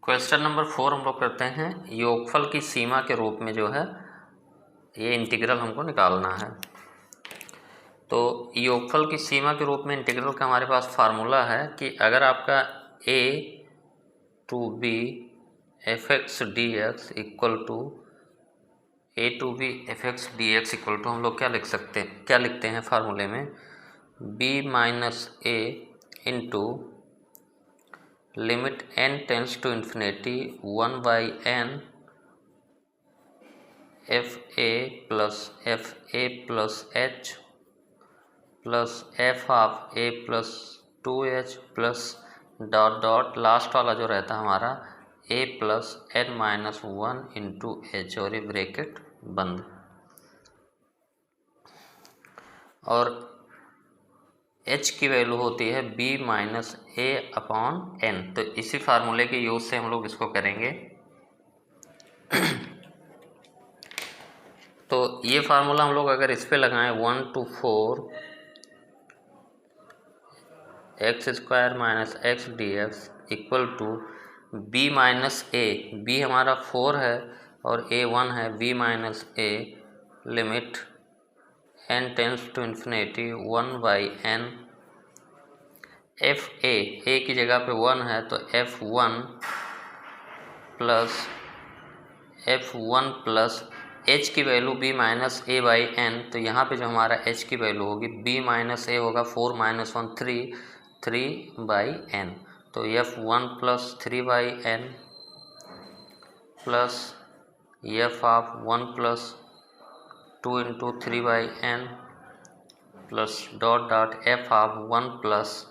Question number 4 हम लोग करते हैं। योगफल की सीमा के रूप में जो है ये इंटीग्रल हमको निकालना है। तो योगफल की सीमा के रूप में इंटीग्रल का हमारे पास फार्मूला है कि अगर आपका a to b f x d x equal to हम लोग क्या लिखते हैं फार्मूले में b minus a into limit n tends to infinity 1/n F A plus h plus f of a plus 2h plus dot dot last वाला जो रहता है हमारा a plus n minus 1 into h और ये ब्रैकेट बंद। और h की वैल्यू होती है b माइनस ए अपॉन n। तो इसी फार्मूले के यूज से हम लोग इसको करेंगे। तो ये फार्मूला हम लोग अगर इस पे लगाएं 1 to 4 x square minus x d x equal to b minus a, b हमारा 4 है और ए 1 है, b minus a limit n tends to infinity 1/n F a की जगह पे 1 है तो f1 प्लस h की value b minus a by n. तो यहाँ पे जो हमारा h की वैल्यू होगी b माइनस ए होगा 4 माइनस 1 3/n। तो f1 plus 3/n plus f of 1 plus 2 into 3/n plus dot dot f of 1 plus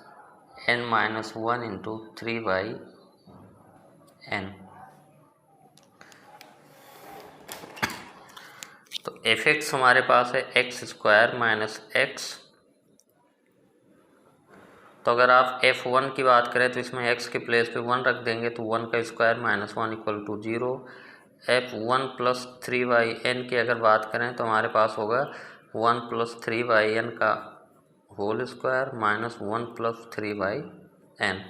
n minus 1 into 3/n। तो एफ एक्स हमारे पास है एक्स स्क्वायर माइनस एक्स। तो अगर आप f1 की बात करें तो इसमें x के प्लेस पे 1 रख देंगे तो 1 का square minus 1 equal to 0। f1 plus 3/n की अगर बात करें तो हमारे पास होगा 1 प्लस 3/n का whole square minus 1 plus 3/n।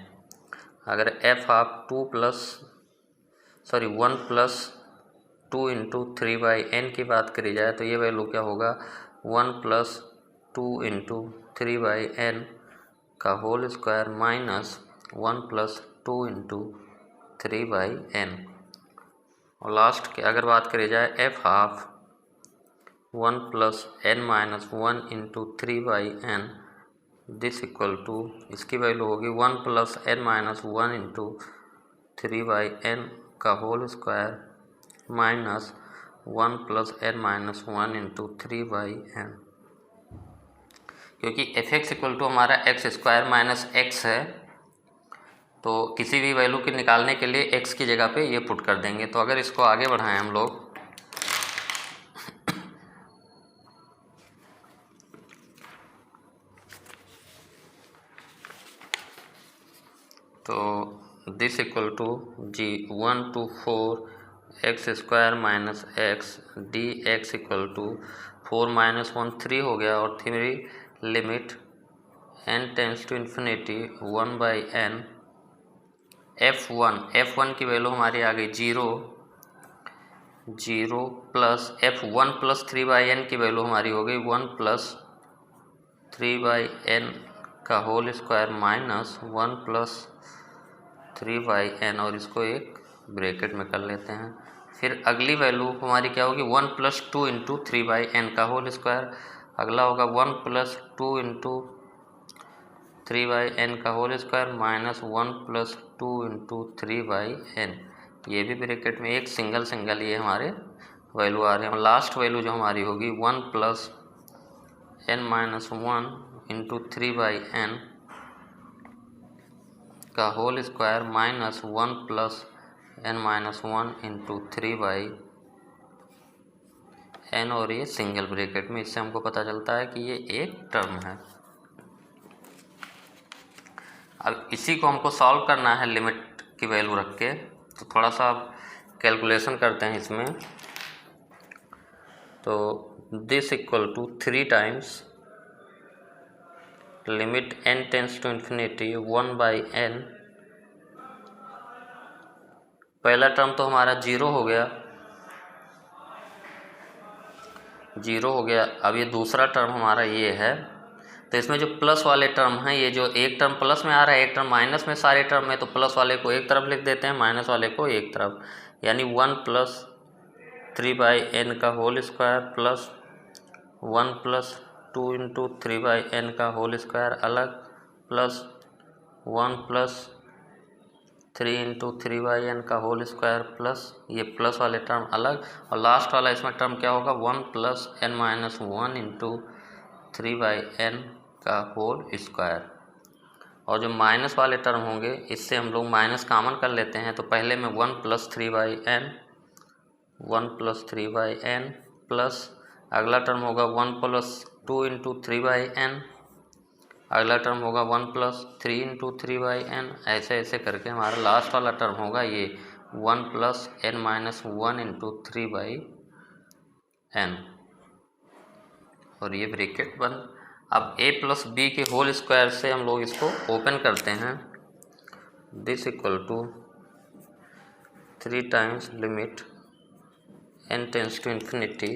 अगर f of 1 plus 2 into 3/n की बात करी जाए तो ये वैल्यू क्या होगा 1 प्लस 2 इंटू 3/n का whole square minus 1 plus 2 into 3/n। और लास्ट की अगर बात करी जाए f of 1 plus n minus 1 into 3/n this equal to इसकी वैल्यू होगी 1 plus n minus 1 into 3/n का whole square minus 1 plus n minus 1 into 3/n। क्योंकि एफ एक्स इक्वल टू हमारा एक्स स्क्वायर माइनस एक्स है तो किसी भी value के निकालने के लिए x की जगह पे ये पुट कर देंगे। तो अगर इसको आगे बढ़ाएं हम लोग तो दिस इक्वल टू जी 1 to 4 x square minus x d x equal to 4 minus 1 3 हो गया और 3 limit n tends to infinity 1/n f1 की वैल्यू हमारी आ गई 0 प्लस f1 प्लस 3/n की वैल्यू हमारी हो गई 1 प्लस 3/n का whole square minus 1 plus 3/n और इसको एक ब्रैकेट में कर लेते हैं। फिर अगली वैल्यू हमारी क्या होगी 1 प्लस 2 इंटू 3/n का होल स्क्वायर। अगला होगा 1 प्लस 2 इंटू 3/n का whole square minus 1 plus 2 into 3/n। ये भी ब्रैकेट में एक सिंगल ये हमारे वैल्यू आ रहे हैं। लास्ट वैल्यू जो हमारी होगी 1 plus n minus 1 into 3/n का whole square minus 1 plus n minus 1 into 3/n और ये सिंगल ब्रैकेट में। इससे हमको पता चलता है कि ये एक टर्म है। अब इसी को हमको सॉल्व करना है लिमिट की वैल्यू रख के। तो थोड़ा सा कैलकुलेशन करते हैं इसमें। तो this equal to 3 times limit n tends to infinity 1/n पहला टर्म तो हमारा जीरो हो गया, अब ये दूसरा टर्म हमारा ये है। तो इसमें जो प्लस वाले टर्म हैं, ये जो एक टर्म प्लस में आ रहा है, एक टर्म माइनस में, सारे टर्म में, तो प्लस वाले को एक तरफ लिख देते हैं, माइनस वाले को एक तरफ, यानी 1 + 3/n का होल स्क्वायर प्लस 1 + 2 × 3/n का होल स्क्वायर अलग, प्लस 1 + 3 × 3/n का होल स्क्वायर प्लस ये प्लस वाले टर्म अलग, और लास्ट वाला इसमें टर्म क्या होगा, 1 + n - 1 × 3/n का होल स्क्वायर। और जो माइनस वाले टर्म होंगे, इससे हम लोग माइनस कॉमन कर लेते हैं। तो पहले में 1 + 3/n, 1 + 3/n प्लस अगला टर्म होगा 1 + 2 × 3/n, अगला टर्म होगा 1 + 3 × 3/n, ऐसे ऐसे करके हमारा लास्ट वाला टर्म होगा ये 1 + n - 1 × 3/n, और ये ब्रैकेट बंद। अब a + b के होल स्क्वायर से हम लोग इसको ओपन करते हैं। This equal to 3 times limit n tends to infinity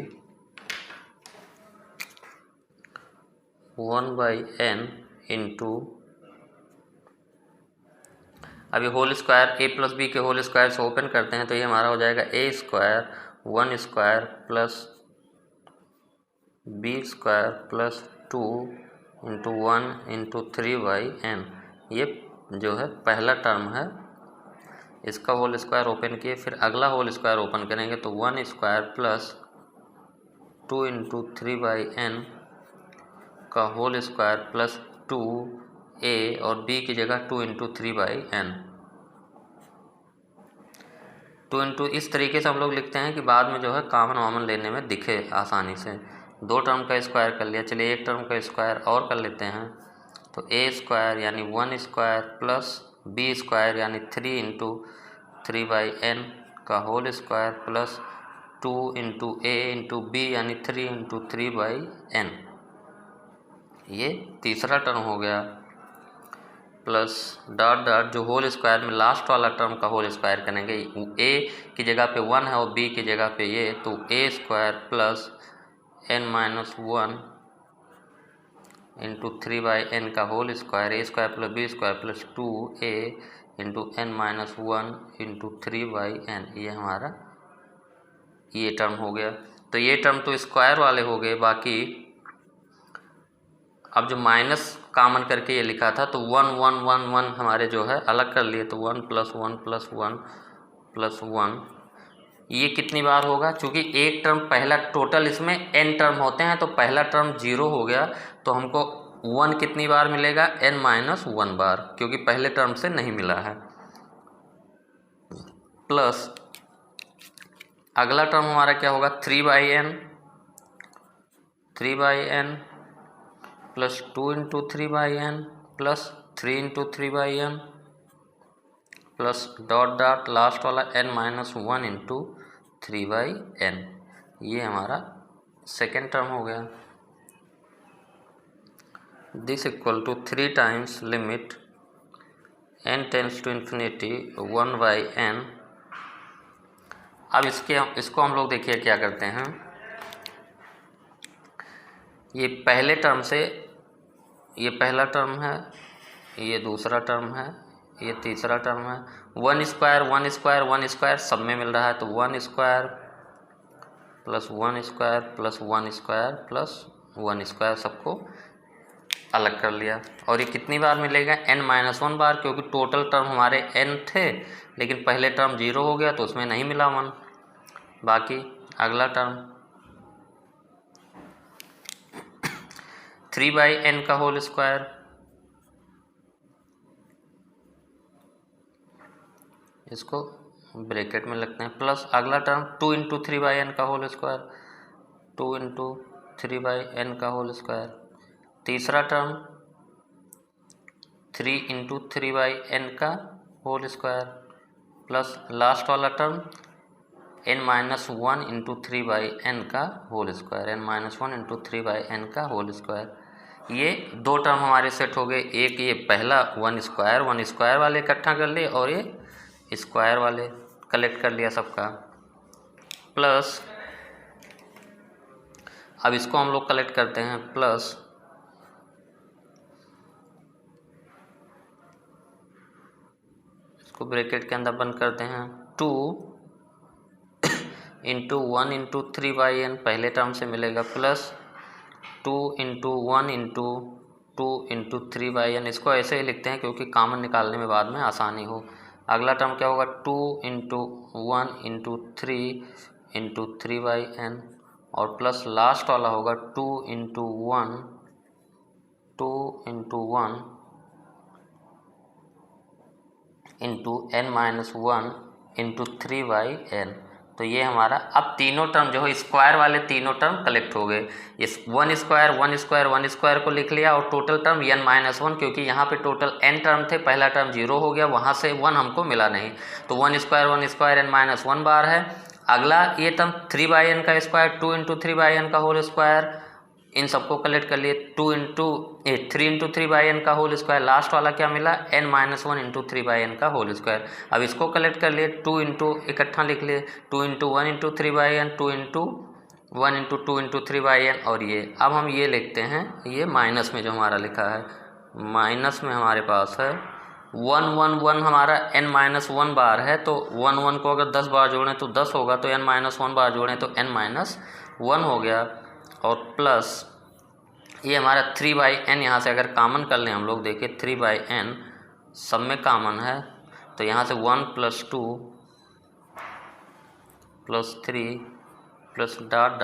1/n into, अभी होल स्क्वायर a + b के होल स्क्वायर से ओपन करते हैं, तो ये हमारा हो जाएगा a² 1² plus b² plus 2 × 1 × 3/n। ये जो है पहला टर्म है, इसका होल स्क्वायर ओपन किए, फिर अगला होल स्क्वायर ओपन करेंगे तो 1² प्लस 2 × 3/n का होल स्क्वायर प्लस 2a और b की जगह 2 × 3/n। 2 × इस तरीके से हम लोग लिखते हैं कि बाद में जो है कॉमन वामन लेने में दिखे आसानी से। दो टर्म का स्क्वायर कर लिया, चलिए एक टर्म का स्क्वायर और कर लेते हैं। तो a² यानी 1² प्लस b² यानी 3 × 3/n का whole square plus 2 × a × b यानी 3 × 3/n, ये तीसरा टर्म हो गया। प्लस डॉट डॉट जो होल स्क्वायर में लास्ट वाला टर्म का होल स्क्वायर करेंगे, a की जगह पे 1 है और b की जगह पे ये, तो a² प्लस n - 1 × 3/n का whole square, a² plus b² plus 2a × n - 1 × 3/n, ये हमारा ये टर्म हो गया। तो ये टर्म तो स्क्वायर वाले हो गए। बाकी अब जो माइनस कॉमन करके ये लिखा था, तो 1 1 1 1 हमारे जो है अलग कर लिए, तो 1 + 1 + 1 + 1, ये कितनी बार होगा, क्योंकि एक टर्म पहला टोटल इसमें n टर्म होते हैं, तो पहला टर्म 0 हो गया, तो हमको 1 कितनी बार मिलेगा, n - 1 बार, क्योंकि पहले टर्म से नहीं मिला है। प्लस अगला टर्म हमारा क्या होगा, 3/n plus 2 × 3/n plus 3 × 3/n plus dot dot last वाला n - 1 × 3/n, ये हमारा सेकेंड टर्म हो गया। This equal to 3 times limit n tends to infinity 1/n। अब इसको हम लोग देखिए क्या करते हैं, ये पहले टर्म से, ये पहला टर्म है, ये दूसरा टर्म है, ये तीसरा टर्म है, 1² 1² 1² सब में मिल रहा है, तो 1² प्लस 1² प्लस 1² प्लस 1² सबको अलग कर लिया। और ये कितनी बार मिलेगा, n - 1 बार, क्योंकि टोटल टर्म हमारे n थे, लेकिन पहले टर्म 0 हो गया तो उसमें नहीं मिला 1। बाकी अगला टर्म 3/n का होल स्क्वायर, इसको ब्रैकेट में लगते हैं, प्लस अगला टर्म 2 × 3/n का होल स्क्वायर, 2 × 3/n का होल स्क्वायर, तीसरा टर्म 3 × 3/n का होल स्क्वायर, प्लस लास्ट वाला टर्म n - 1 × 3/n का होल स्क्वायर, n - 1 × 3/n का होल स्क्वायर। ये दो टर्म हमारे सेट हो गए, एक ये पहला 1² वाले इकट्ठा कर लिए और ये स्क्वायर वाले कलेक्ट कर लिया सबका, प्लस अब इसको हम लोग कलेक्ट करते हैं, प्लस इसको ब्रैकेट के अंदर बंद करते हैं, 2 इंटू 1 इंटू 3/n पहले टर्म से मिलेगा, plus 2 into 1 into 2 into 3/n। इसको ऐसे ही लिखते हैं क्योंकि कॉमन निकालने में बाद में आसानी हो। अगला टर्म क्या होगा, 2 इंटू 1 इंटू 3 इंटू 3/n, और प्लस लास्ट वाला होगा 2 into 1 into n-1 into 3/n। तो ये हमारा अब तीनों टर्म जो है स्क्वायर वाले तीनों टर्म कलेक्ट हो गए। इस 1 स्क्वायर को लिख लिया, और टोटल टर्म n-1, क्योंकि यहाँ पे टोटल n टर्म थे, पहला टर्म 0 हो गया, वहाँ से 1 हमको मिला नहीं, तो 1 स्क्वायर n-1 बार है। अगला ये टर्म 3/n का स्क्वायर, 2 इंटू 3/n का होल स्क्वायर, इन सबको कलेक्ट कर लिए, 3 इंटू 3/n का होल स्क्वायर, लास्ट वाला क्या मिला, n-1 इंटू 3/n का होल स्क्वायर। अब इसको कलेक्ट कर लिए, 2 इंटू इकट्ठा लिख लिए, 2 into 1 into 3/n, 2 into 1 into 2 into 3/n, और ये अब हम ये लिखते हैं, ये माइनस में जो हमारा लिखा है, माइनस में हमारे पास है 1 हमारा n-1 बार है, तो 1 को अगर 10 बार जोड़ें तो 10 होगा, तो n-1 बार जोड़ें तो n-1 हो गया, और प्लस ये हमारा 3/n, यहाँ से अगर कॉमन कर लें हम लोग, देखिए 3/n सब में कॉमन है, तो यहाँ से 1 plus 2 plus 3 plus dot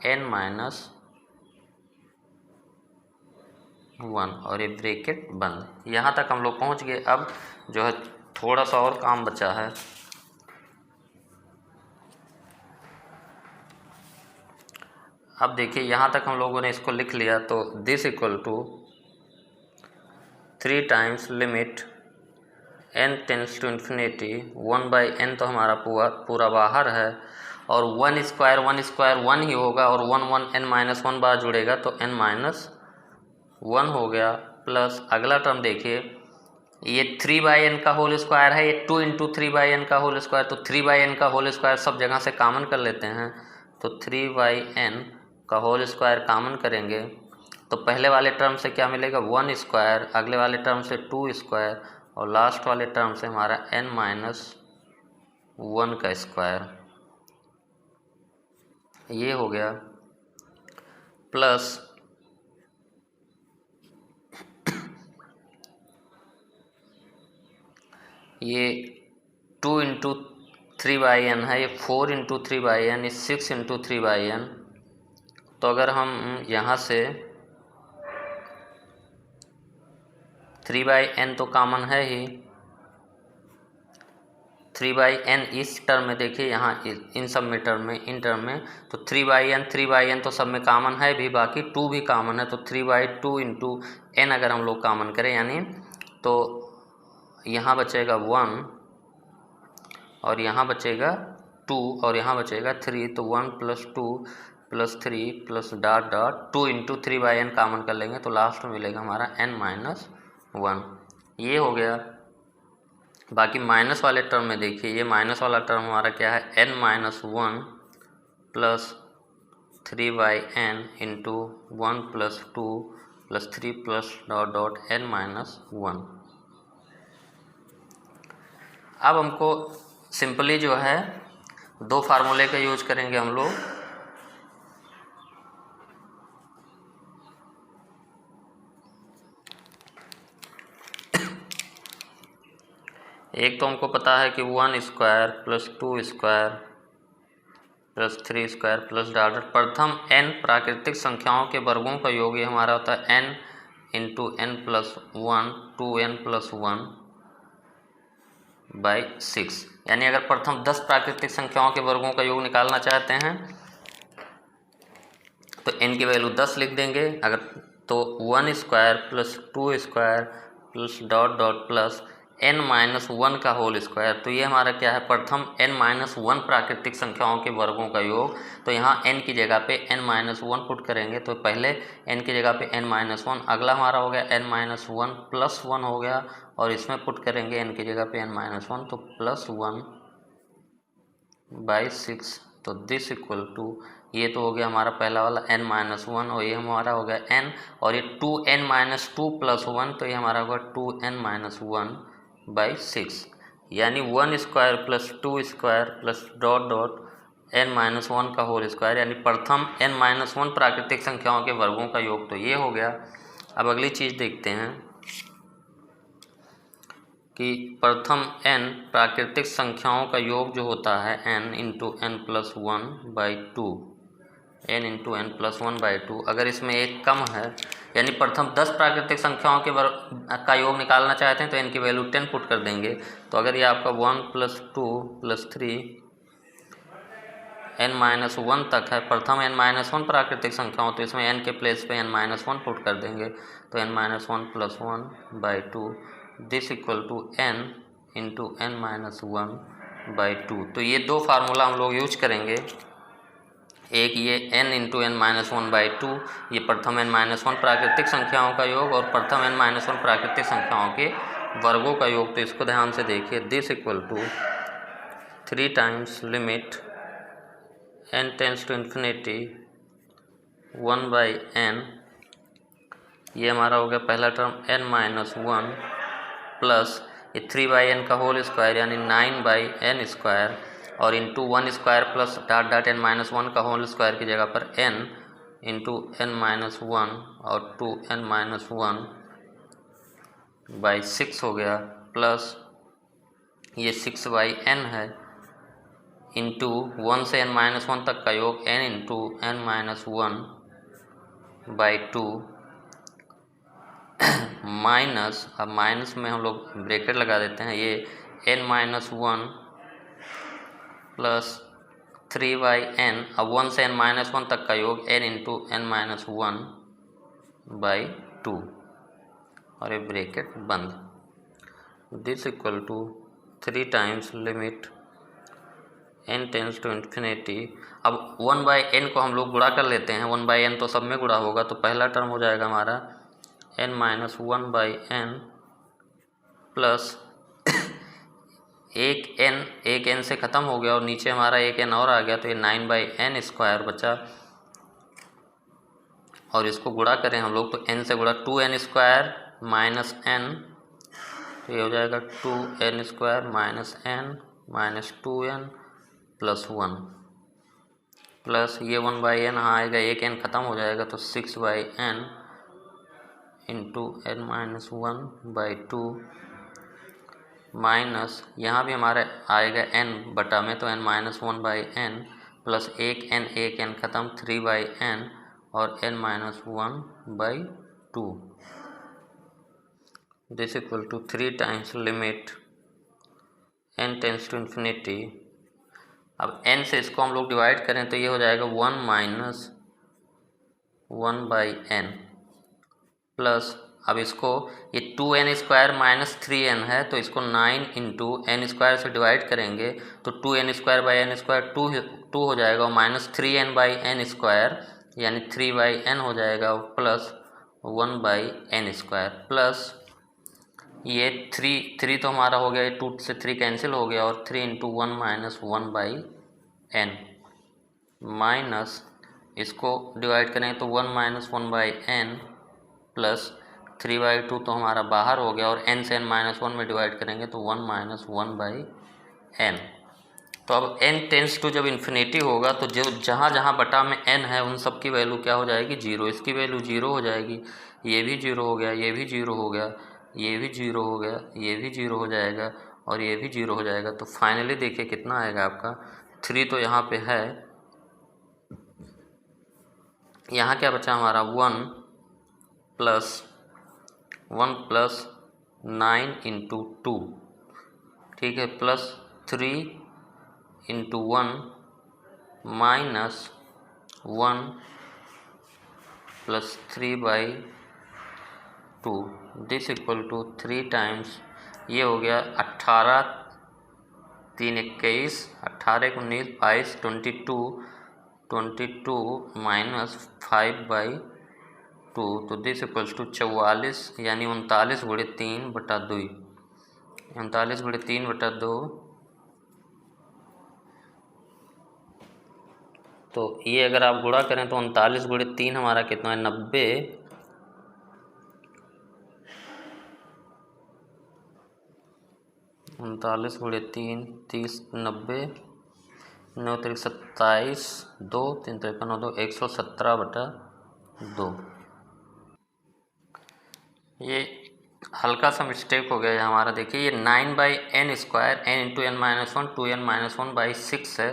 n-1, और ये ब्रैकेट बंद। यहाँ तक हम लोग पहुँच गए। अब जो है थोड़ा सा और काम बचा है। अब देखिए यहाँ तक हम लोगों ने इसको लिख लिया, तो this equal to 3 times limit n tends to infinity 1/n, तो हमारा पूरा बाहर है, और 1 स्क्वायर 1 ही होगा, और 1 n-1 बार जुड़ेगा तो n-1 हो गया, प्लस अगला टर्म देखिए, ये 3/n का होल स्क्वायर है, ये 2 इंटू 3/n का होल स्क्वायर, तो 3/n का होल स्क्वायर सब जगह से कॉमन कर लेते हैं, तो 3/n का होल स्क्वायर कॉमन करेंगे तो पहले वाले टर्म से क्या मिलेगा, 1 स्क्वायर, अगले वाले टर्म से 2 स्क्वायर, और लास्ट वाले टर्म से हमारा n-1 का स्क्वायर, ये हो गया, प्लस ये 2 इंटू 3/n है, ये 4 इंटू 3/n, ये 6 इंटू 3/n। तो अगर हम यहाँ से 3/n तो कॉमन है ही, 3/n इस टर्म में देखिए, यहाँ इन सब में टर्म में, इन टर्म में, तो 3/n तो सब में कॉमन है भी, बाकी 2 भी कॉमन है, तो 3/2 इंटू n अगर हम लोग कॉमन करें, यानी तो यहाँ बचेगा 1, और यहाँ बचेगा 2, और यहाँ बचेगा 3, तो 1 plus 2 plus 3 plus dot 2 into 3/n common कर लेंगे, तो लास्ट में मिलेगा हमारा n-1, ये हो गया। बाकी माइनस वाले टर्म में देखिए, ये माइनस वाला टर्म हमारा क्या है, n-1 plus 3/n into 1 plus 2 plus 3 plus dot n-1। अब हमको सिंपली जो है 2 फार्मूले का यूज करेंगे हम लोग। एक तो हमको पता है कि 1 square plus 2 square plus 3 square plus dot प्रथम n प्राकृतिक संख्याओं के वर्गों का योग, ये हमारा होता है n into n plus 1 2n plus 1/6। यानी अगर प्रथम 10 प्राकृतिक संख्याओं के वर्गों का योग निकालना चाहते हैं तो n की वैल्यू 10 लिख देंगे, अगर तो 1 square plus 2 square plus dot plus n-1 का होल स्क्वायर। तो ये हमारा क्या है, प्रथम n-1 प्राकृतिक संख्याओं के वर्गों का योग। तो यहाँ n की जगह पे n-1 पुट करेंगे, तो पहले n की जगह पे n-1, अगला हमारा हो गया n-1 प्लस 1 हो गया, और इसमें पुट करेंगे n की जगह पे n-1, तो प्लस 1 बाई 6। तो दिस इक्वल टू, ये तो हो गया हमारा पहला वाला n-1 और ये हमारा हो गया n, और ये 2n-2 + 1 तो ये हमारा होगा 2n-1 बाई 6, यानी 1 square plus 2 square plus dot dot n-1 का होल स्क्वायर, यानी प्रथम n-1 प्राकृतिक संख्याओं के वर्गों का योग। तो ये हो गया। अब अगली चीज़ देखते हैं कि प्रथम n प्राकृतिक संख्याओं का योग जो होता है n into n plus 1/2, n into n plus 1/2, अगर इसमें एक कम है, यानी प्रथम 10 प्राकृतिक संख्याओं के वर्ग का योग निकालना चाहते हैं तो n की वैल्यू 10 पुट कर देंगे। तो अगर ये आपका 1 + 2 + 3 n-1 तक है, प्रथम n-1 प्राकृतिक संख्याओं, तो इसमें n के प्लेस पे n-1 पुट कर देंगे। तो n-1 + 1/2 this equal to n into n-1/2। तो ये दो फार्मूला हम लोग यूज करेंगे, एक ये n इंटू n-1/2, ये प्रथम n-1 प्राकृतिक संख्याओं का योग, और प्रथम n-1 प्राकृतिक संख्याओं के वर्गों का योग। तो इसको ध्यान से देखिए, this equal to 3 times limit n tends to infinity 1/n, ये हमारा हो गया पहला टर्म n-1 प्लस ये 3/n का होल स्क्वायर यानी 9/n², और into 1 square plus dot dot n-1 का होल स्क्वायर की जगह पर n इंटू n-1 और 2n-1/6 हो गया, प्लस ये 6/n है इंटू 1 से n-1 तक का योग n इंटू n-1/2 माइनस, अब माइनस में हम लोग ब्रैकेट लगा देते हैं, ये n-1 प्लस 3/n, अब 1 से n-1 तक का योग n इंटू n-1/2 और ये ब्रैकेट बंद। This equal to 3 times limit n tends to infinity. अब 1/n को हम लोग गुणा कर लेते हैं, 1/n तो सब में गुणा होगा, तो पहला टर्म हो जाएगा हमारा n-1/n प्लस एक n से ख़त्म हो गया और नीचे हमारा एक n और आ गया, तो ये 9/n² बचा, और इसको गुणा करें हम लोग तो n से गुणा 2n² माइनस n, तो ये हो जाएगा 2n² minus n minus 2n plus 1, plus ये 1/n यहाँ आएगा, एक n ख़त्म हो जाएगा, तो 6/n इंटू n-1/2 माइनस यहाँ भी हमारा आएगा n बटा में, तो n-1/n प्लस एक n ख़त्म 3/n और n-1/2 this equal to 3 times limit n tends to infinity. अब n से इसको हम लोग डिवाइड करें तो ये हो जाएगा 1 माइनस 1/n प्लस, अब इसको ये 2n² माइनस 3n है, तो इसको 9 इंटू n² से डिवाइड करेंगे तो 2n²/n² 2 हो जाएगा, और माइनस 3n/n² यानी 3/n हो जाएगा, प्लस 1/n², प्लस ये 3 तो हमारा हो गया, 2 से 3 कैंसिल हो गया, और 3 इंटू 1 माइनस 1/n माइनस इसको डिवाइड करें तो 1 माइनस 1/n प्लस 3/2 तो हमारा बाहर हो गया, और n से n-1 में डिवाइड करेंगे तो 1 माइनस 1/n। तो अब n टेंस टू जब इन्फिनिटी होगा तो जो जहाँ जहाँ बटा में n है उन सब की वैल्यू क्या हो जाएगी, 0, इसकी वैल्यू 0 हो जाएगी, ये भी 0 हो गया, ये भी 0 हो गया, ये भी 0 हो गया, ये भी 0 हो जाएगा, और ये भी 0 हो जाएगा। तो फाइनली देखिए कितना आएगा आपका 3 तो यहाँ पे है, यहाँ क्या बचा हमारा 1 प्लस 9 इंटू 2, ठीक है, plus 3 into 1 minus 1 plus 3/2 this equal to 3 times, ये हो गया 18 3 21 18 19 22 22 माइनस 5/2, तो दिस इक्वल्स टू 44 यानी 39/3/2 39/3/2 तो ये अगर आप गुणा करें तो 39 गुणे 3 हमारा कितना है 90। 39 गुणे 3 30 90 9 3 27 2 3 53 2 117/2। ये हल्का सा मिस्टेक हो गया है हमारा। देखिए ये 9/n² n into n minus 1 2n-1/6 है।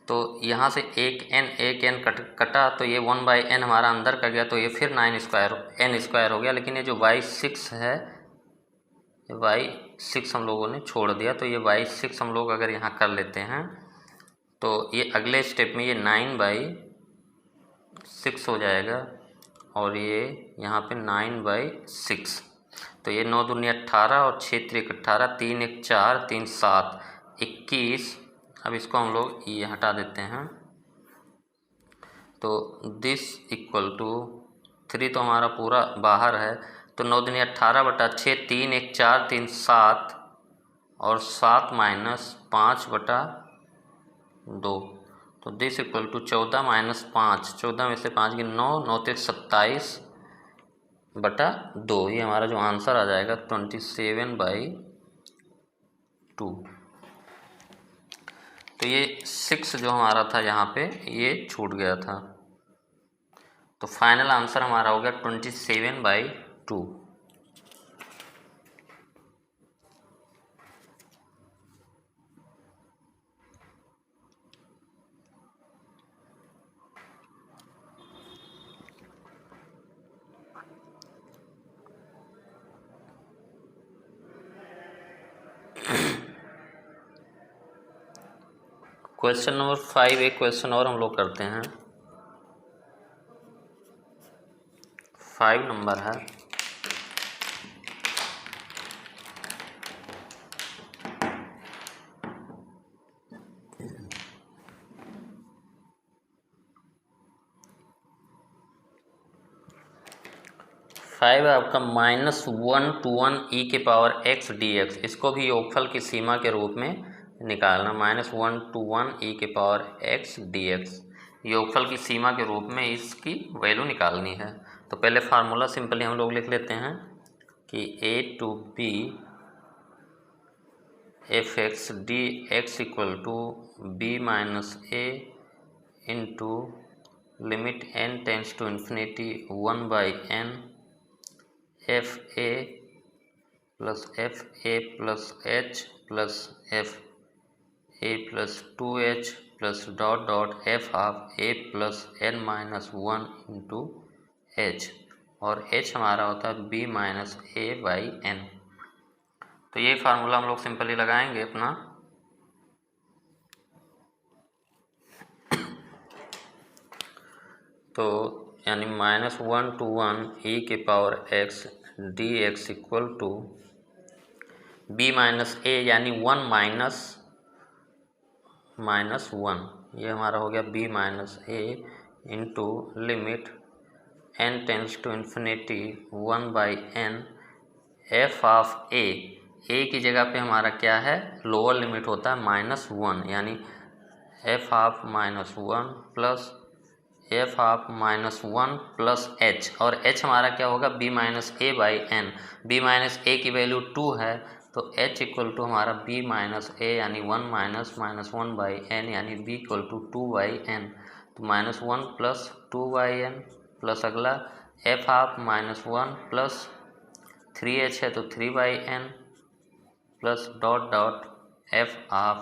तो यहाँ से एक n कटा तो ये 1/n हमारा अंदर का गया, तो ये फिर 9² हो गया। लेकिन ये जो y6 है, y6 हम लोगों ने छोड़ दिया, तो ये y6 हम लोग अगर यहाँ कर लेते हैं तो ये अगले स्टेप में ये 9/6 हो जाएगा और ये यहाँ पे 9/6। तो ये 9 दूनी 18 और 6 त्रिक 18, 3 1 4 3 7 21। अब इसको हम लोग ये हटा देते हैं, तो दिस इक्वल टू 3 तो हमारा पूरा बाहर है। तो 9 दूनी 18/6 3 1 4 3 7 और 7 माइनस 5/2। तो दिस इक्वल टू 14 माइनस 5, 14 में से 5 की 9, 9 3 27/2। ये हमारा जो आंसर आ जाएगा 27/2। तो ये 6 जो हमारा था यहाँ पे ये छूट गया था। तो फाइनल आंसर हमारा हो गया 27/2। क्वेश्चन नंबर 5, एक क्वेश्चन और हम लोग करते हैं। 5 नंबर है। फाइव है आपका -1 to 1 e⁻x dx। इसको भी योगफल की सीमा के रूप में निकालना। -1 to 1 e⁻x dx योगफल की सीमा के रूप में इसकी वैल्यू निकालनी है। तो पहले फार्मूला सिंपली हम लोग लिख लेते हैं कि a to b fx dx equal to b minus a into limit n tends to infinity 1/n F A plus h plus F A plus 2h plus dot F half a plus n minus 1 into h, और h हमारा होता है b minus a/n। तो ये formula हम लोग simply लगाएंगे अपना। तो यानी -1 to 1 e⁻x dx equal to b minus a यानी 1 माइनस 1, ये हमारा हो गया b minus a into limit n tends to infinity 1/n F of a की जगह पे हमारा क्या है, लोअर लिमिट होता है -1, यानी F of -1 plus f of -1 plus h, और h हमारा क्या होगा b minus a/n। b minus a की वैल्यू 2 है, तो h इक्वल टू हमारा b माइनस a यानी 1 माइनस -1/n यानी b इक्वल टू 2/n। तो -1 प्लस 2/n प्लस अगला एफ ऑफ -1 प्लस 3h है तो 3/n plus dot F of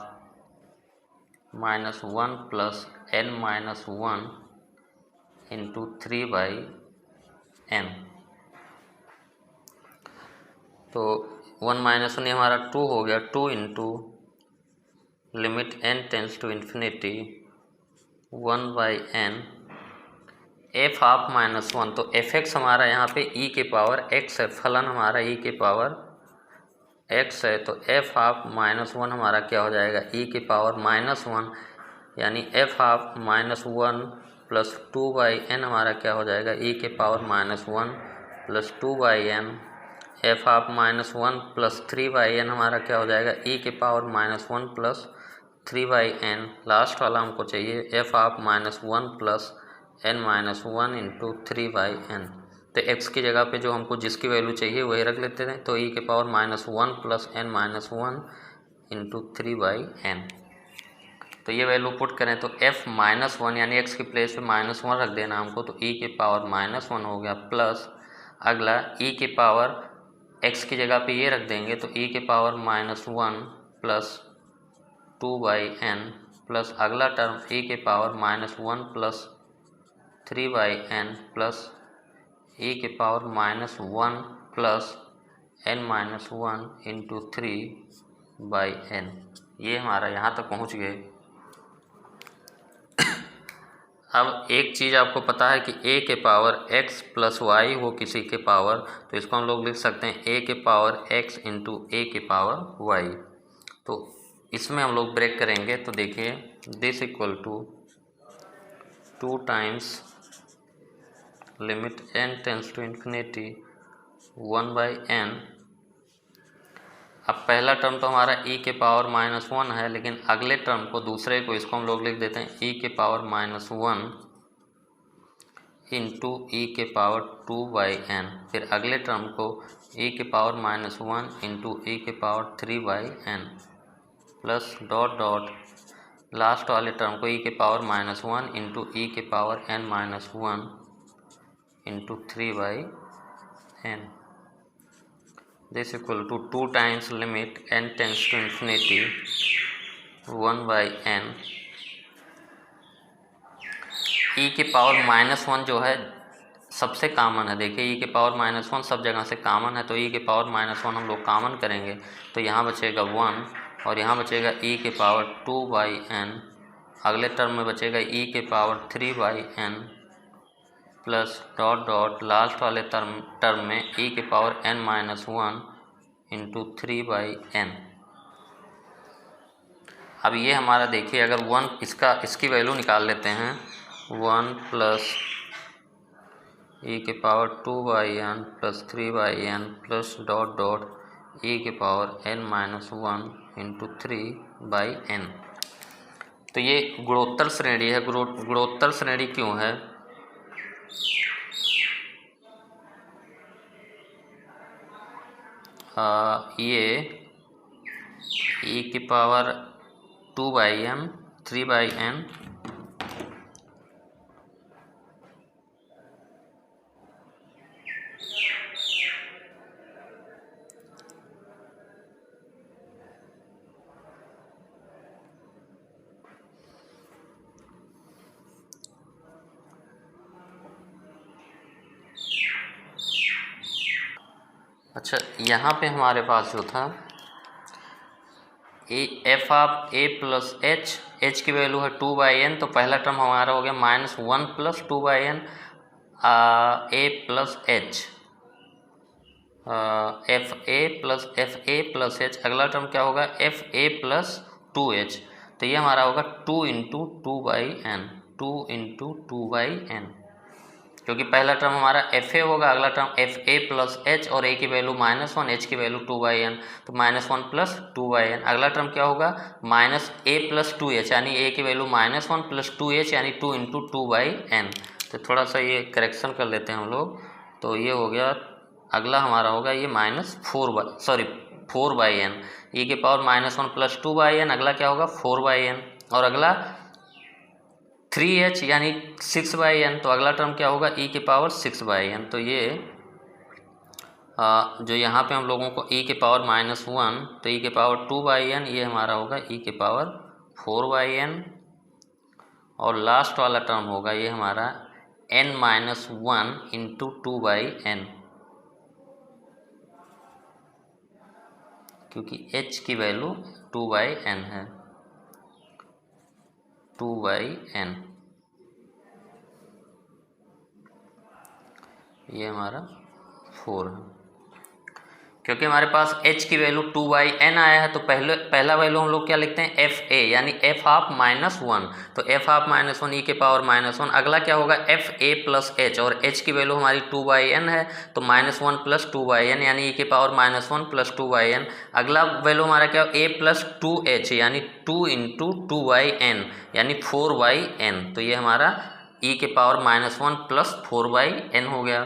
-1 plus n minus 1 into 3/n। तो 1 माइनस 1 हमारा 2 हो गया, 2 into limit n tends to infinity 1/n F of -1। तो F x हमारा यहाँ पे e⁻x है, फलन हमारा e⁻x है। तो एफ ऑफ -1 हमारा क्या हो जाएगा, e⁻−1 यानी एफ ऑफ -1 प्लस 2/n हमारा क्या हो जाएगा, e⁻−1 plus 2/n। F of -1 plus 3/n हमारा क्या हो जाएगा, e⁻−1 प्लस 3/n, लास्ट वाला हमको चाहिए F of -1 plus n minus 1 into 3/n। तो x की जगह पे जो हमको जिसकी वैल्यू चाहिए वही रख लेते हैं, तो e⁻1 plus n minus 1 into 3/n। तो ये वैल्यू पुट करें तो f-1 यानी x की प्लेस पे -1 रख देना हमको, तो e⁻1 हो गया, प्लस अगला x की जगह पे ये रख देंगे तो e⁻1 प्लस 2/n प्लस अगला term e⁻1 plus 3/n plus e⁻1 plus n minus 1 into 3/n। ये हमारा यहाँ तक पहुँच गए। अब एक चीज़ आपको पता है कि a के पावर x प्लस वाई हो किसी के पावर, तो इसको हम लोग लिख सकते हैं a के पावर x इंटू a के पावर y। तो इसमें हम लोग ब्रेक करेंगे तो देखिए this equal to 2 times limit n tends to infinity 1/n। अब पहला टर्म तो हमारा e के पावर -1 है, लेकिन अगले टर्म को दूसरे को इसको हम लोग लिख देते हैं e के पावर -1 इंटू e के पावर 2/n। फिर अगले टर्म को e के पावर -1 इंटू e के power 3/n plus dot dot last वाले टर्म को e के पावर -1 इंटू e के power n minus 1 into 3/n। This equal to 2 times limit n tends to infinity 1/n। e के power -1 जो है सबसे common है, देखिए e के पावर -1 सब जगह से कॉमन है, तो e के पावर -1 हम लोग कॉमन करेंगे तो यहाँ बचेगा 1 और यहाँ बचेगा e के पावर 2/n। अगले टर्म में बचेगा e के power 3/n plus dot dot last वाले टर्म में e के power n minus 1 into 3/n। अब ये हमारा देखिए अगर 1 इसकी वैल्यू निकाल लेते हैं 1 प्लस e के power 2/n plus 3/n plus dot dot e के power n minus 1 into 3/n। तो ये गुणोत्तर श्रेणी है। गुणोत्तर श्रेणी क्यों है? ये e की पावर 2/n 3/n अच्छा, यहाँ पे हमारे पास जो था F of a plus H की वैल्यू है 2/n, तो पहला टर्म हमारा हो गया -1 plus 2/n A plus H F A plus H. अगला टर्म क्या होगा एफ ए प्लस 2h, तो ये हमारा होगा 2 इंटू 2/n, क्योंकि पहला टर्म हमारा एफ ए होगा, अगला term F A plus H और ए की वैल्यू -1 एच की वैल्यू 2/n, तो -1 प्लस 2/n। अगला टर्म क्या होगा -a प्लस 2h यानी a की वैल्यू -1 प्लस 2h यानी 2 इंटू 2/n। तो थोड़ा सा ये करेक्शन कर लेते हैं हम लोग, तो ये हो गया अगला हमारा होगा ये -4/n e के पावर -1 प्लस 2/n। अगला क्या होगा 4/n और अगला 3h यानी 6/n, तो अगला टर्म क्या होगा e के पावर 6/n। तो ये जो यहाँ पे हम लोगों को e के पावर -1 तो e के पावर 2/n, ये हमारा होगा e के पावर 4/n और लास्ट वाला टर्म होगा ये हमारा n माइनस 1 इंटू 2/n, क्योंकि h की वैल्यू 2/n है, 2/n। ये हमारा 4 है। क्योंकि हमारे पास h की वैल्यू 2/n आया है, तो पहला वैल्यू हम लोग क्या लिखते हैं, एफ ए, यानी एफ ऑफ -1। तो एफ ऑफ -1 ई के पावर -1। अगला क्या होगा, एफ ए प्लस एच, और h की वैल्यू हमारी 2/n है, तो -1 प्लस 2/n यानी ई के पावर -1 प्लस 2/n। अगला वैल्यू हमारा क्या, a प्लस 2h यानी 2 इंटू 2/n यानी 4/n। तो ये हमारा e के पावर -1 प्लस 4/n हो गया।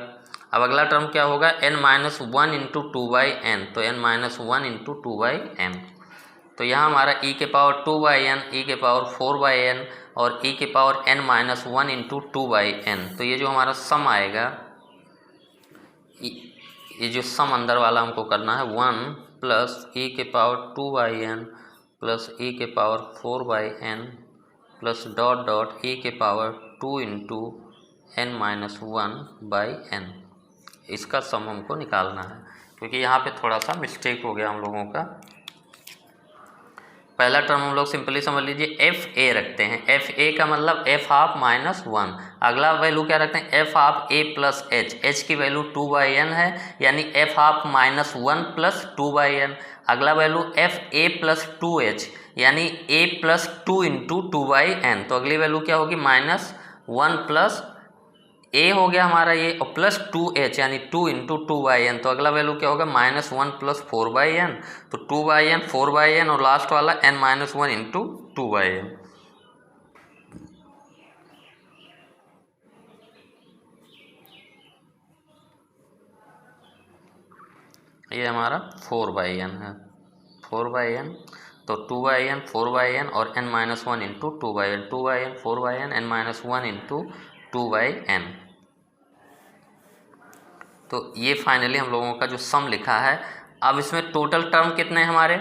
अब अगला टर्म क्या होगा, n-1 इंटू 2/n, तो n-1 इंटू 2/n। तो यहाँ हमारा e के पावर 2/n, e के पावर 4/n और e के पावर n-1 इंटू 2/n। तो ये जो हमारा सम आएगा, ये जो सम अंदर वाला हमको करना है, 1 प्लस e के पावर 2/n प्लस e के power 4/n plus dot dot e के पावर 2 इंटू n-1/n। इसका सम हमको निकालना है, क्योंकि यहाँ पे थोड़ा सा मिस्टेक हो गया हम लोगों का। पहला टर्म हम लोग सिंपली समझ लीजिए एफ ए रखते हैं, एफ ए का मतलब एफ ऑफ -1। अगला वैल्यू क्या रखते हैं, F of a plus H, H की वैल्यू 2/n है यानी एफ ऑफ -1 प्लस 2/n। अगला value F A plus 2h यानी ए प्लस 2 इंटू 2/n। तो अगली वैल्यू क्या होगी, -1 प्लस ए हो गया हमारा ये, और प्लस 2h यानी 2 इंटू 2/n। तो अगला वैल्यू क्या होगा, -1 प्लस 4/n। तो 2/n 4/n और लास्ट वाला n-1 इंटू 2/n। ये हमारा 4/n है, 4/n। तो 2/n 4/n और n-1 into 2/n, 2/n 4/n n-1 into 2/n। तो ये फाइनली हम लोगों का जो सम लिखा है। अब इसमें टोटल टर्म कितने हैं हमारे,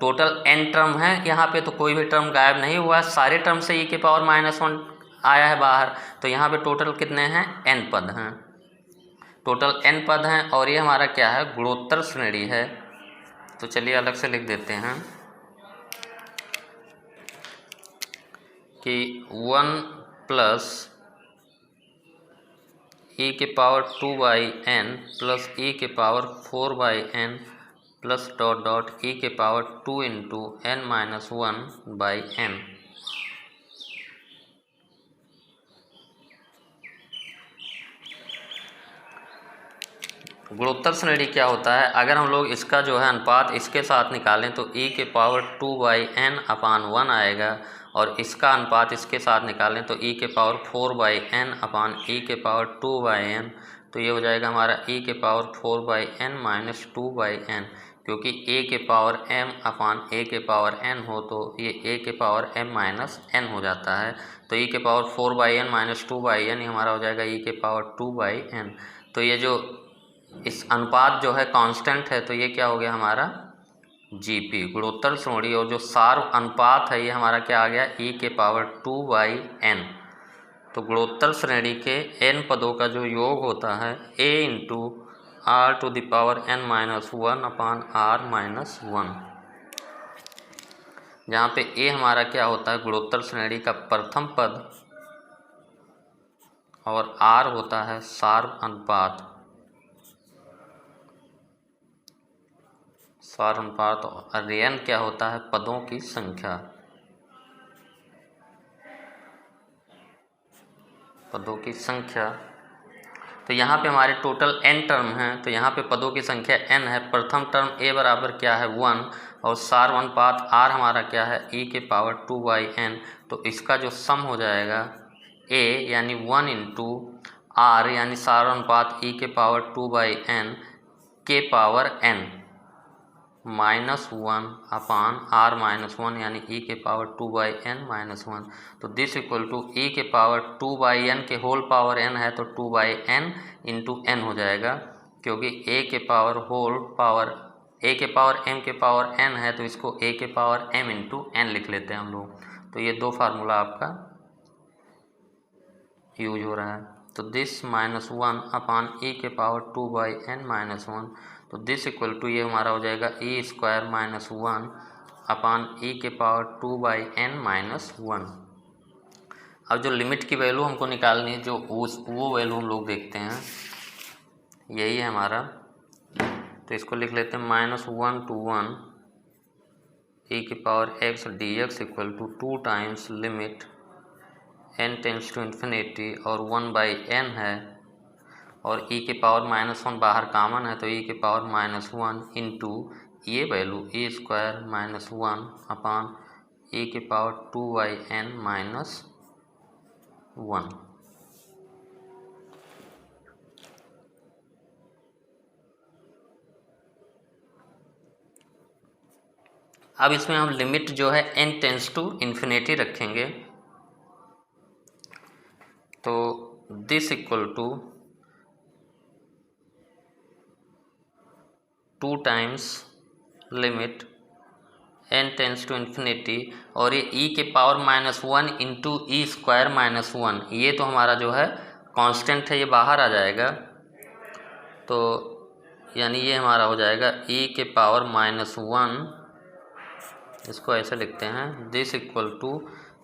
टोटल n टर्म है यहाँ पे, तो कोई भी टर्म गायब नहीं हुआ, सारे टर्म से e के पावर -1 आया है बाहर। तो यहाँ पे टोटल कितने हैं, n पद हैं, टोटल n पद हैं। और ये हमारा क्या है, गुणोत्तर श्रेणी है। तो चलिए अलग से लिख देते हैं कि 1 प्लस e के पावर 2/n प्लस e के power 4/n plus dot dot e के पावर 2 इंटू n-1/n। गुणोत्तर श्रेणी क्या होता है, अगर हम लोग इसका जो है अनुपात इसके साथ निकालें तो e के पावर 2/n/1 आएगा, और इसका अनुपात इसके साथ निकालें तो e के पावर 4/n/e के पावर 2/n। तो ये हो जाएगा हमारा e के पावर 4/n माइनस 2/n, क्योंकि a के पावर m/a के पावर n हो तो ये a के पावर m माइनस n हो जाता है। तो e के पावर 4/n माइनस 2/n ही हमारा हो जाएगा e के पावर 2/n। तो ये जो इस अनुपात जो है कांस्टेंट है, तो ये क्या हो गया हमारा जीपी, गुणोत्तर श्रेणी। और जो सार अनुपात है ये हमारा क्या आ गया, e के पावर 2/n। तो गुणोत्तर श्रेणी के n पदों का जो योग होता है a इंटू r⁻1/r-1, जहाँ पे a हमारा क्या होता है, गुणोत्तर श्रेणी का प्रथम पद, और r होता है सार अनुपात, सार अनुपात। और n क्या होता है, पदों की संख्या, पदों की संख्या। तो यहाँ पे हमारे टोटल n टर्म हैं, तो यहाँ पे पदों की संख्या n है। प्रथम टर्म a बराबर क्या है 1, और सार अनुपात r हमारा क्या है e के पावर 2/n। तो इसका जो सम हो जाएगा a यानी 1 इंटू r यानी सार अनुपात e के पावर 2/n के पावर n -1/r-1 यानी e के पावर 2/n-1। तो दिस इक्वल टू e के पावर 2/n के होल पावर n है, तो 2/n इंटू n हो जाएगा, क्योंकि a के पावर होल पावर a के पावर m के पावर n है, तो इसको a के पावर m इंटू n लिख लेते हैं हम लोग। तो ये दो फार्मूला आपका यूज हो रहा है। तो दिस -1/e के पावर 2/n-1। तो दिस इक्वल टू ये हमारा हो जाएगा e² -1/e के पावर 2/n-1। अब जो लिमिट की वैल्यू हमको निकालनी है, वो वैल्यू हम लोग देखते हैं, यही है हमारा। तो इसको लिख लेते हैं -1 to 1 e की power x dx equal to 2 times limit n tends to infinity और 1/n है, और e की पावर -1 बाहर कॉमन है, तो e की पावर -1 इंटू ये वैल्यू e² -1 अपान e की पावर 2/n -1। अब इसमें हम लिमिट जो है n टेंस टू इन्फिनिटी रखेंगे, तो this equal to 2 times limit n tends to infinity, और ये e के पावर -1 इंटू e² -1, ये तो हमारा जो है कांस्टेंट है, ये बाहर आ जाएगा, तो यानी ये हमारा हो जाएगा e के पावर -1, इसको ऐसे लिखते हैं, दिस इक्वल टू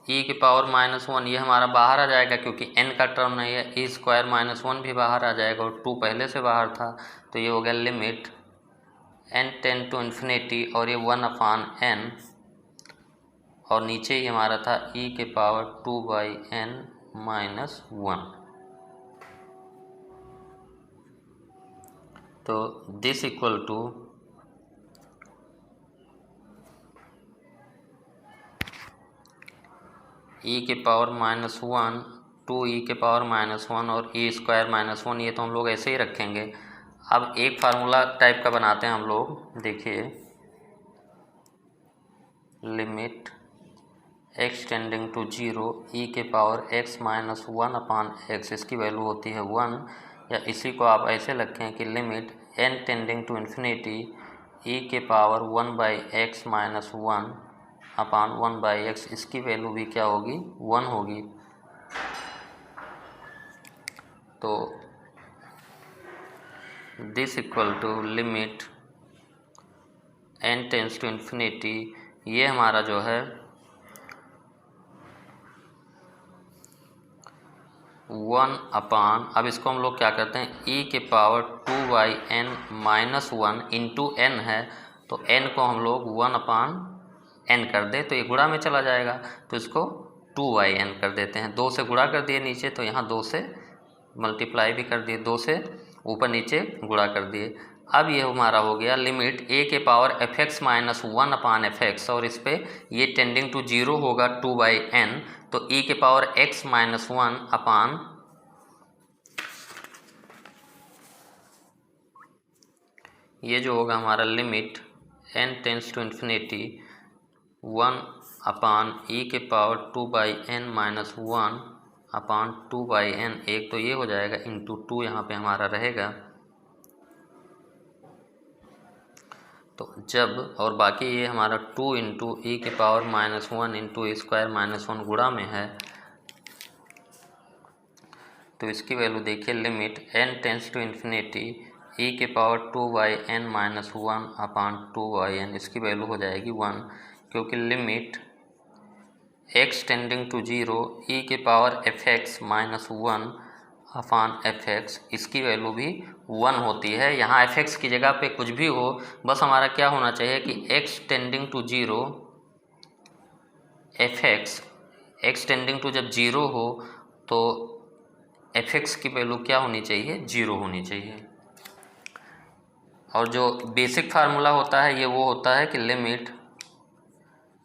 e की पावर -1, ये हमारा बाहर आ जाएगा क्योंकि n का टर्म नहीं है, e² -1 भी बाहर आ जाएगा और 2 पहले से बाहर था, तो ये हो गया limit n tend to infinity और ये 1/n, और नीचे ही हमारा था e के पावर 2/n -1। तो दिस इक्वल टू e के पावर -1 2e के पावर -1 और e² -1, ये तो हम लोग ऐसे ही रखेंगे। अब एक फार्मूला टाइप का बनाते हैं हम लोग, देखिए limit x tending to 0 e के पावर x -1 अपान x, इसकी वैल्यू होती है 1, या इसी को आप ऐसे रखें कि limit n tending to infinity e के पावर 1/x -1 अपान 1/x, इसकी वैल्यू भी क्या होगी, 1 होगी। तो this equal to limit n tends to infinity, ये हमारा जो है 1 अपान, अब इसको हम लोग क्या करते हैं, e के पावर 2/n -1 इंटू n है, तो n को हम लोग 1/n कर दे तो ये गुणा में चला जाएगा, तो इसको 2/n कर देते हैं, 2 से गुणा कर दिए नीचे, तो यहाँ 2 से मल्टीप्लाई भी कर दिए, 2 से ऊपर नीचे गुणा कर दिए। अब ये हमारा हो गया लिमिट a के पावर fx -1 अपान fx, और इस पर ये टेंडिंग टू 0 होगा 2/n, तो e के पावर x -1 अपान ये जो होगा हमारा limit n tends to infinity 1 upon e के पावर 2/n -1 अपान 2/n, एक तो ये हो जाएगा इंटू 2 यहाँ पे हमारा रहेगा, तो जब, और बाकी ये हमारा 2 इंटू e के पावर -1 इंटू e² -1 गुणा में है, तो इसकी वैल्यू देखिए limit n tends to infinity e के पावर 2/n -1 अपान 2/n, इसकी वैल्यू हो जाएगी 1, क्योंकि limit x tending to 0 e के पावर fx -1 अपान fx, इसकी वैल्यू भी 1 होती है। यहाँ fx की जगह पे कुछ भी हो, बस हमारा क्या होना चाहिए कि x tending to 0 fx, x tending to जब 0 हो तो fx की वैल्यू क्या होनी चाहिए, 0 होनी चाहिए। और जो बेसिक फार्मूला होता है ये वो होता है कि limit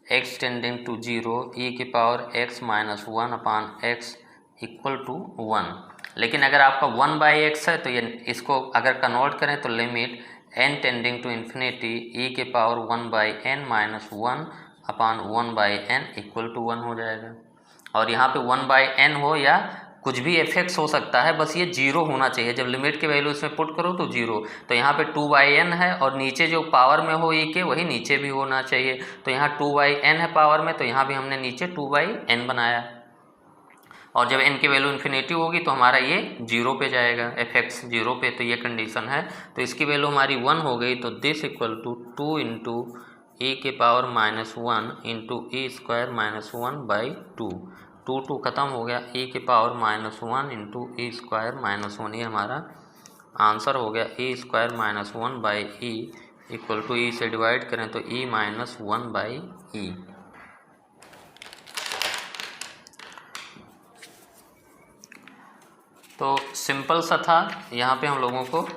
x tending to 0 e की power x -1 upon x equal to 1, लेकिन अगर आपका 1/x है तो ये इसको अगर कन्वर्ट करें तो limit n tending to infinity e के power 1/n -1 upon 1/n equal to 1 हो जाएगा। और यहाँ पे 1/n हो या कुछ भी fx हो सकता है, बस ये 0 होना चाहिए, जब लिमिट की वैल्यू इसमें पुट करो तो 0, तो यहाँ पे 2/n है और नीचे जो पावर में हो e के वही नीचे भी होना चाहिए, तो यहाँ 2/n है पावर में, तो यहाँ भी हमने नीचे 2/n बनाया, और जब n की वैल्यू इन्फिनिटी होगी तो हमारा ये 0 पे जाएगा, fx 0 पे, तो ये कंडीशन है, तो इसकी वैल्यू हमारी 1 हो गई, तो this equal to 2 into e के पावर -1 इंटू e² -1/2, 2 खत्म हो गया, e के पावर -1 इंटू e² -1, ये हमारा आंसर हो गया E square minus 1/e equal to E से डिवाइड करें तो e माइनस 1/e। तो सिंपल सा था, यहाँ पे हम लोगों को